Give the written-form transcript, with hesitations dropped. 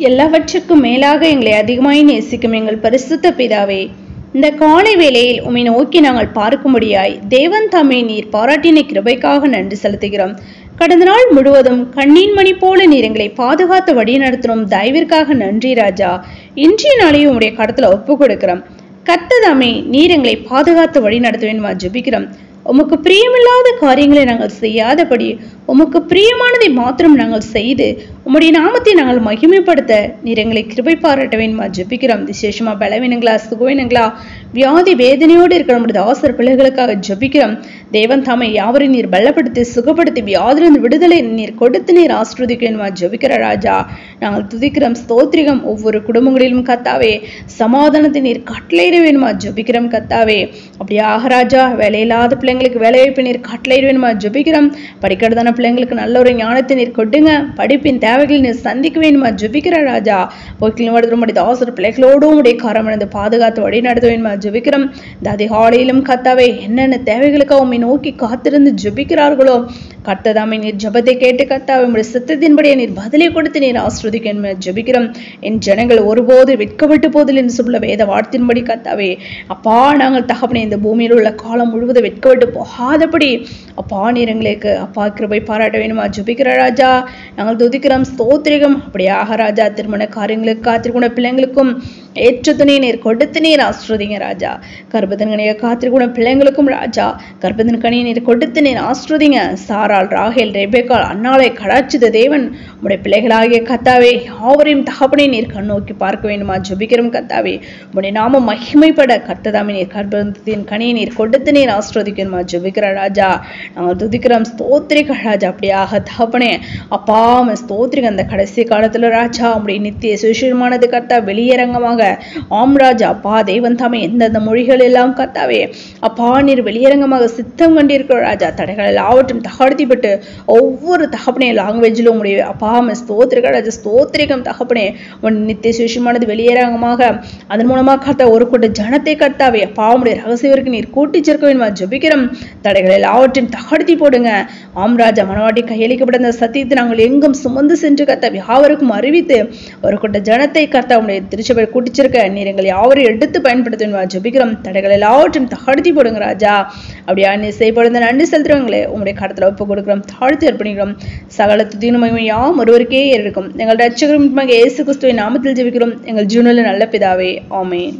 எல்லாவற்றுக்கும் மேலாக எங்களை அதிகமாய் நேசிக்கும் எங்கள் பரிசுத்த பிதாவே, இந்த காலை வேளையில் உம்மை நோக்கி நாங்கள் பார்க்கும்படியாய் தேவன் தாமே நீர் பாராட்டின கிருபைக்காக நன்றி செலுத்துகிறோம். கடந்த நாள் முழுவதும் கண்ணீன் மணி போல நீர் எங்களை பாதுகாத்து வழி நடத்தினோம். தயவிற்காக நன்றி ராஜா. இன்றைய நாளையும் உங்களுடைய கடத்துல ஒப்பு கொடுக்கிறோம். கர்த்ததாமே நீர் எங்களை பாதுகாத்து வழி நடத்த வேண்டுமா ஜெபிக்கிறோம். உமக்கு பிரியமில்லாத காரியங்களை நாங்கள் செய்யாதபடி உமக்கு பிரியமானதை மாத்திரம் நாங்கள் செய்து உம்முடைய நாமத்தை நாங்கள் மகிமைப்படுத்த நீர் எங்களை கிருபை பாராட்ட வேண்டுமா ஜெபிக்கிறோம். விசேஷமா பலவீனங்களா, சுகவீனங்களா, வியாதி வேதனையோடு இருக்கிற நம்முடைய ஆசிரியர் பிள்ளைகளுக்காக ஜெபிக்கிறோம். தேவன் தாமை யாவரையும் நீர் பலப்படுத்தி சுகப்படுத்தி வியாதிலிருந்து விடுதலை நீர் கொடுத்து நீர் ஆசீர்வதிக்க வேண்டுமா ஜெபிக்கிற ராஜா. நாங்கள் துதிக்கிறோம், ஸ்தோத்திரிகம். ஒவ்வொரு குடும்பங்களிலும் கத்தாவே சமாதானத்தை நீர் கட்டளையிட வேண்டுமா ஜெபிக்கிறோம் கத்தாவே. அப்படியாக ராஜா, வேலையில்லாத பிள்ளைங்களுக்கு வேலைவாய்ப்பு நீர் கட்டளையிட வேண்டுமா ஜெபிக்கிறோம். படிக்கிறதான பிள்ளைங்களுக்கு நல்ல ஒரு ஞானத்தை நீர் கொடுங்க. படிப்பின் தேவைகளை நீர் சந்திக்க வேண்டுமா ஜெபிக்கிற ராஜா. போக்கிலும் வருது ஆசிரியர் பிள்ளைகளோடும் உடைய காரமடைந்து பாதுகாத்து வழி நடத்த வேண்டுமா ஜெபிக்கிறோம். இந்த அதிகாலையிலும் கத்தாவே என்னென்ன தேவைகளுக்காக உம்மை நோக்கி காத்திருந்து ஜெபிக்கிறார்களோ கர்த்ததாமே நீர் ஜெபத்தை கேட்டு கத்தாவே உம்முடைய சித்தத்தின்படியே நீர் பதிலை கொடுத்து நீர் ஆசீர்வதிக்க ஜெபிக்கிறோம். என் ஜனங்கள் ஒருபோது வெட்கப்பட்டு போதில் என்று சொல்ல வேத வார்த்தையின்படி கத்தாவே அப்பா நாங்கள் தகப்பனே இந்த பூமியில் உள்ள காலம் முழுவதும் வெட்கப்பட்டு போகாதபடி அப்பா நீர் எங்களுக்கு அப்பா கிருபை பாராட்ட வேண்டுமா ஜெபிக்கிற ராஜா. நாங்கள் துதிக்கிறோம், ஸ்தோத்திரிகம். அப்படியாக ராஜா, திருமண காரியங்களுக்கு காத்திருக்கிற பிள்ளைங்களுக்கும் ஏற்ற துணையை நீர் கொடுத்து நீர் ஆசீர்வதிங்க ராஜா. கர்ப்பத்தின் கனியை காத்திருக்கிற பிள்ளைங்களுக்கும் ராஜா கர்ப்பத்தின் கனியை நீர் கொடுத்து நீர் ஆசீர்வதிங்க. சாராள், ராகேல், ரெபேக்காள், அன்னாளை கடாட்சித்த தேவன் உடைய பிள்ளைகளாகிய கத்தாவே யாவரையும் தகப்பனை நீர் கண்ணோக்கி பார்க்க வேண்டுமா ஜெபிக்கிறோம் கத்தாவே. உடைய நாம மகிமைப்பட கர்த்ததாமே நீர் கர்ப்பத்தின் கனியை நீர் கொடுத்து நீர் ஆசீர்வதிக்கணுமா ஜெபிக்கிற ராஜா. நாங்கள் துதிக்கிறோம், ஸ்தோத்திரிக ராஜா. அப்படியாக தகப்பனே அப்பா ஸ்தோத்திரிக. அந்த கடைசி காலத்துல ராஜா உடைய நித்திய சுவிசேஷமானது கர்த்தா வெளியரங்கமாக ஆம் ராஜா அப்பா தேவன் தாமே எந்தெந்த மொழிகள் எல்லாம் கர்த்தாவே அப்பா நீர் வெளியரங்கமாக சித்தம் கண்டிருக்கிற ராஜா. தடைகள் எல்லாவற்றும் தகர்த்திப்பட்டு ஒவ்வொரு தகப்பனே லாங்குவேஜிலும் உடைய அப்பா ஸ்தோத்திரிக ராஜா. ஸ்தோத்திரிகம் தகப்பனே உன் நித்திய சுவிசேஷமானது வெளியரங்கமாக அதன் மூலமாக கர்த்தா ஒரு கூட்ட ஜனத்தை கர்த்தாவே அப்பா உடைய ரகசியவருக்கு நீர் கூட்டி சேர்க்க வேண்டுமா ஜெபிக்கிறோம். தடைகள் எல்லாவற்றையும் தகர்த்தி போடுங்க. ஆம் ராஜா, மனவாட்டி கையளிக்கப்பட்ட அந்த சத்தியத்தை நாங்கள் எங்கும் சுமந்து சென்று கர்த்தா யாவருக்கும் அறிவித்து ஒரு கூட்ட ஜனத்தை கர்த்தா உடைய திருச்சபை கூட்டிச்சிருக்க நீர் எங்களை யாவரையும் எடுத்து பயன்படுத்த ஜெபிக்கிறோம். தடைகள் எல்லாவற்றையும் தகர்த்தி போடுங்க ராஜா. அப்படியா நீ செய்யப்படுத்த நன்றி செலுத்துறவங்களே உங்களுடைய கடத்துல ஒப்பு கொடுக்கிறோம், தாழ்த்தி அர்ப்பணிக்கிறோம். சகல துதியும் யாம் ஒருவருக்கே இருக்கும். எங்கள் ரட்சகரும் இயேசு கிறிஸ்துவின் நாமத்தில் ஜெபிக்கிறோம் எங்கள் ஜீவனில் நல்ல பிதாவே, ஆமென்.